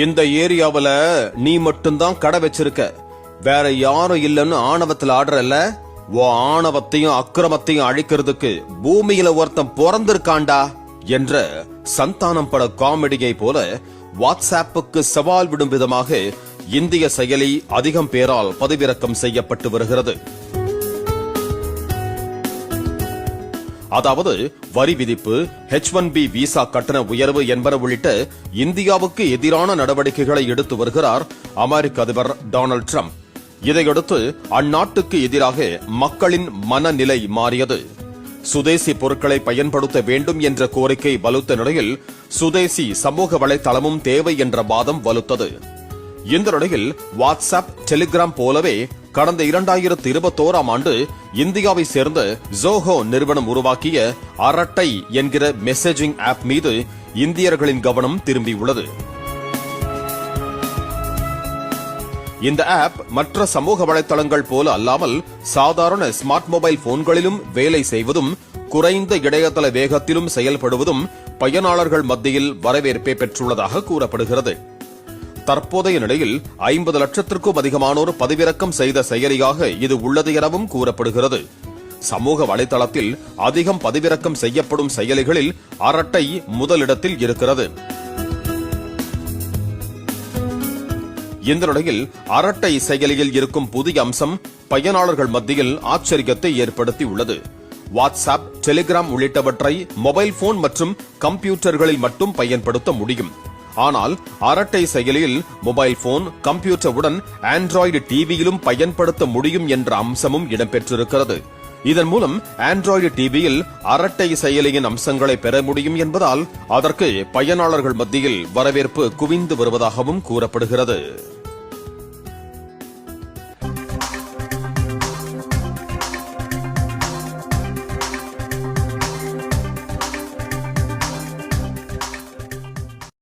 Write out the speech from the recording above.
இந்த ஏரியாவுல நீ மட்டும்தான் கடை வச்சிருக்க, வேற யாரும் இல்லன்னு ஆணவத்துல ஆடுறல்ல. ஆணவத்தையும் அக்கிரமத்தையும் அழிக்கிறதுக்கு பூமியில ஒருத்தன் பிறந்திருக்காண்டா என்ற சந்தானம் பட காமெடியை போல வாட்ஸ்ஆப்புக்கு சவால் விடும் விதமாக இந்திய செயலி அதிகம் பேரால் பதிவிறக்கம் செய்யப்பட்டு வருகிறது. அதாவது வரி விதிப்பு, H1B விசா கட்டண உயர்வு என்பன உள்ளிட்ட இந்தியாவுக்கு எதிரான நடவடிக்கைகளை எடுத்து வருகிறார் அமெரிக்க அதிபர் டொனால்ட் ட்ரம்ப். இதையடுத்து அந்நாட்டுக்கு எதிராக மக்களின் மனநிலை மாறியது. சுதேசி பொருட்களை பயன்படுத்த வேண்டும் என்ற கோரிக்கை வலுத்த நிலையில் சுதேசி சமூக வலைதளமும் தேவை என்ற வாதம் வலுத்தது. இந்த நிலையில் வாட்ஸ்ஆப், டெலிகிராம் போலவே கடந்த 2021ஆம் ஆண்டு இந்தியாவை சேர்ந்த ஜோஹோ நிறுவனம் உருவாக்கிய அரட்டை என்கிற மெசேஜிங் ஆப் மீது இந்தியர்களின் கவனம் திரும்பியுள்ளது. இந்த ஆப் மற்ற சமூக வலைதளங்கள் போல அல்லாமல் சாதாரண ஸ்மார்ட் மொபைல் போன்களிலும் வேலை செய்வதும் குறைந்த இணையதள வேகத்திலும் செயல்படுவதும் பயனாளர்கள் மத்தியில் வரவேற்பை பெற்றுள்ளதாக கூறப்படுகிறது. தற்போதைய நிலையில் 50 லட்சத்திற்கும் அதிகமானோர் பதிவிறக்கம் செய்த செயலியாக இது உள்ளது எனவும் கூறப்படுகிறது. சமூக வலைதளத்தில் அதிகம் பதிவிறக்கம் செய்யப்படும் செயலிகளில் அரட்டை முதலிடத்தில் இருக்கிறது. இந்த நிலையில் அரட்டை செயலியில் இருக்கும் புதிய அம்சம் பயனாளர்கள் மத்தியில் ஆச்சரியத்தை ஏற்படுத்தியுள்ளது. வாட்ஸ்ஆப், டெலிகிராம் உள்ளிட்டவற்றை மொபைல் போன் மற்றும் கம்ப்யூட்டர்களில் மட்டும் பயன்படுத்த முடியும். ஆனால் அரட்டை செயலியில் மொபைல் போன், கம்ப்யூட்டருடன் ஆண்ட்ராய்டு டிவியிலும் பயன்படுத்த முடியும் என்ற அம்சமும் இடம்பெற்றிருக்கிறது. இதன் மூலம் ஆண்ட்ராய்டு டிவியில் அரட்டை செயலியின் அம்சங்களை பெற முடியும் என்பதால் அதற்கு பயனாளர்கள் மத்தியில் வரவேற்பு குவிந்து வருவதாகவும் கூறப்படுகிறது.